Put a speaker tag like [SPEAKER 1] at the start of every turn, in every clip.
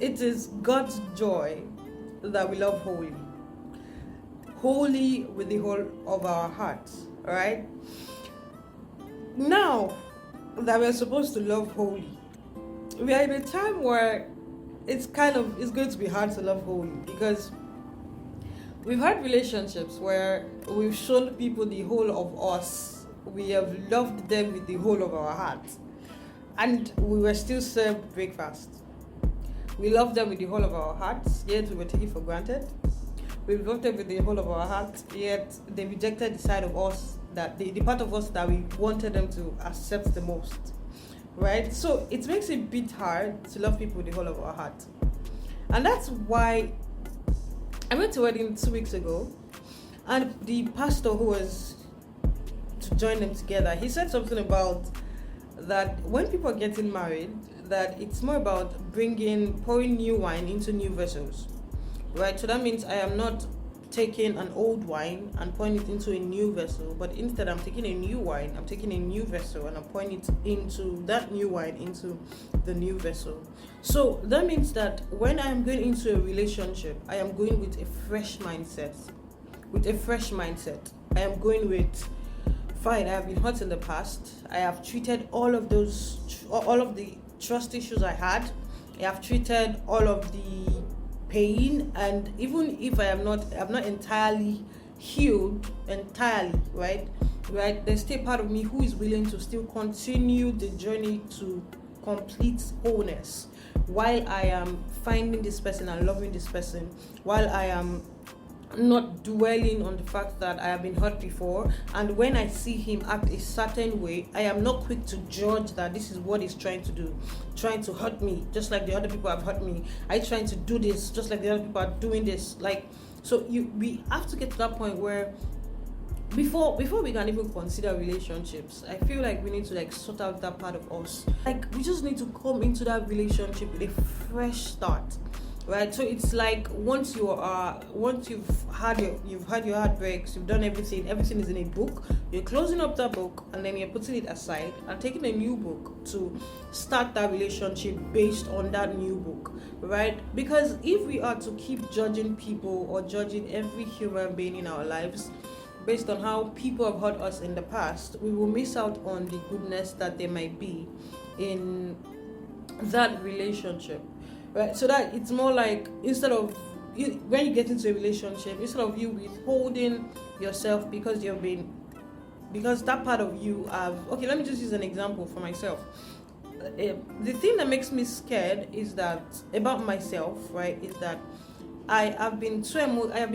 [SPEAKER 1] it is God's joy that we love wholly. Wholly with the whole of our hearts, right? Now that we're supposed to love wholly, we are in a time where it's going to be hard to love wholly, because we've had relationships where we've shown people the whole of us. We have loved them with the whole of our hearts, and we were still served breakfast. We loved them with the whole of our hearts, yet we were taken for granted. We loved them with the whole of our hearts, yet they rejected the side of us, that the part of us that we wanted them to accept the most. Right? So it makes it a bit hard to love people with the whole of our heart. And that's why I went to a wedding 2 weeks ago, and the pastor who was to join them together, he said something about that when people are getting married, that it's more about pouring new wine into new vessels, right? So that means I am not taking an old wine and pouring it into a new vessel, but instead I'm taking a new wine, I'm taking a new vessel, and I'm pouring it into that new wine into the new vessel. So that means that when I am going into a relationship, I am going with a fresh mindset. I am going with, fine, I have been hurt in the past. I have treated all of the trust issues I had. I have treated all of the pain, and even if I'm not entirely healed right, there's still part of me who is willing to still continue the journey to complete wholeness, while I am finding this person and loving this person, while I am not dwelling on the fact that I have been hurt before. And when I see him act a certain way, I am not quick to judge that this is what he's trying to do, trying to hurt me just like the other people have hurt me. I'm trying to do this just like the other people are doing this. We have to get to that point where before we can even consider relationships, I feel like we need to sort out that part of us. We just need to come into that relationship with a fresh start. Right, so it's like once you've had your heartbreaks, you've done everything is in a book. You're closing up that book, and then you're putting it aside and taking a new book to start that relationship based on that new book, right? Because if we are to keep judging people or judging every human being in our lives based on how people have hurt us in the past, we will miss out on the goodness that there might be in that relationship. Right, so that it's more like, when you get into a relationship, instead of you withholding yourself because that part of you okay, let me just use an example for myself. The thing that makes me scared is that about myself, right, is that I have been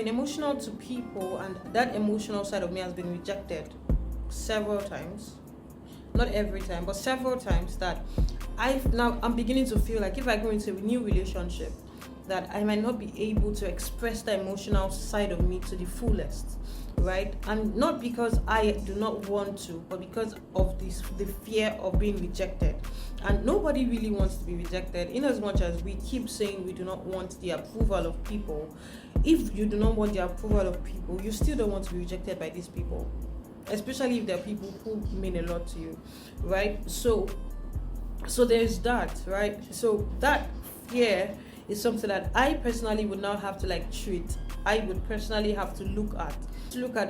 [SPEAKER 1] emotional to people, and that emotional side of me has been rejected several times. Not every time, but several times, that I'm beginning to feel like if I go into a new relationship, that I might not be able to express the emotional side of me to the fullest, right? And not because I do not want to, but because of the fear of being rejected. And nobody really wants to be rejected, in as much as we keep saying we do not want the approval of people. If you do not want the approval of people, you still don't want to be rejected by these people, especially if they're people who mean a lot to you, right? So there's that, right? So that fear is something that I personally would not have to treat. I would personally have to look at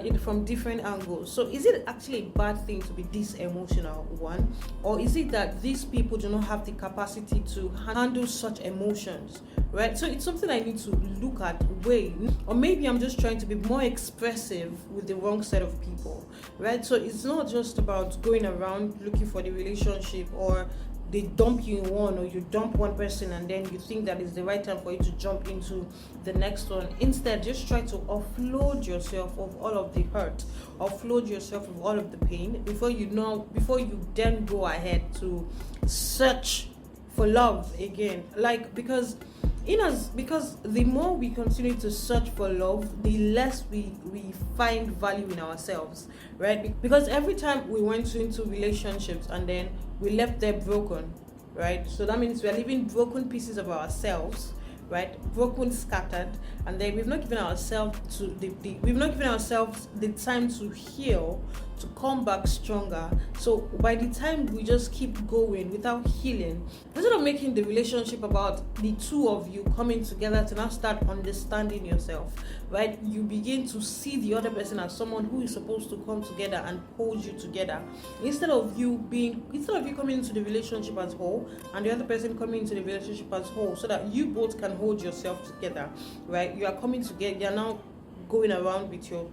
[SPEAKER 1] it from different angles. So is it actually a bad thing to be this emotional, one? Or is it that these people do not have the capacity to handle such emotions, right? So it's something I need to look at, weigh. Or maybe I'm just trying to be more expressive with the wrong set of people, right? So it's not just about going around looking for the relationship, or they dump you in one, or you dump one person and then you think that it's the right time for you to jump into the next one. Instead, just try to offload yourself of all of the hurt, offload yourself of all of the pain before you then go ahead to search for love again. Because the more we continue to search for love, the less we find value in ourselves, right? Because every time we went into relationships and then we left there broken, right? So that means we are leaving broken pieces of ourselves, right? Broken, scattered, and then we've not given ourselves the time to heal, to come back stronger. So by the time we just keep going without healing, instead of making the relationship about the two of you coming together to now start understanding yourself, right? You begin to see the other person as someone who is supposed to come together and hold you together. Instead of you coming into the relationship as whole and the other person coming into the relationship as whole, so that you both can hold yourself together, right? You are coming together, you're now going around with your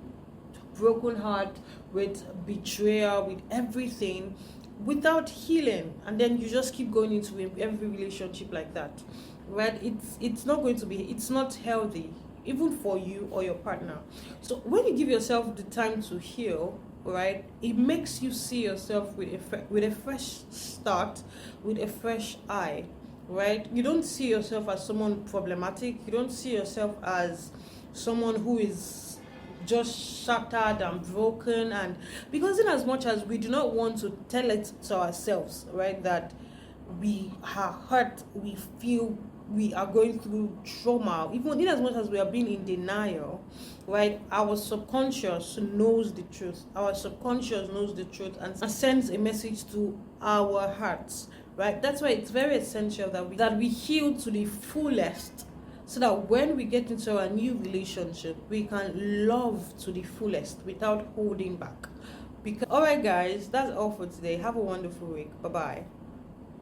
[SPEAKER 1] broken heart, with betrayal, with everything, without healing, and then you just keep going into every relationship like that, right? It's not going to be, it's not healthy, even for you or your partner. So when you give yourself the time to heal, right, it makes you see yourself with a fresh start, with a fresh eye, right? You don't see yourself as someone problematic. You don't see yourself as someone who is just shattered and broken. And because in as much as we do not want to tell it to ourselves, right, that we are hurt, we feel we are going through trauma, even in as much as we are being in denial, right, our subconscious knows the truth. Our subconscious knows the truth and sends a message to our hearts, right? That's why it's very essential that we heal to the fullest, so that when we get into a new relationship, we can love to the fullest without holding back. Because, all right, guys, that's all for today. Have a wonderful week. Bye bye.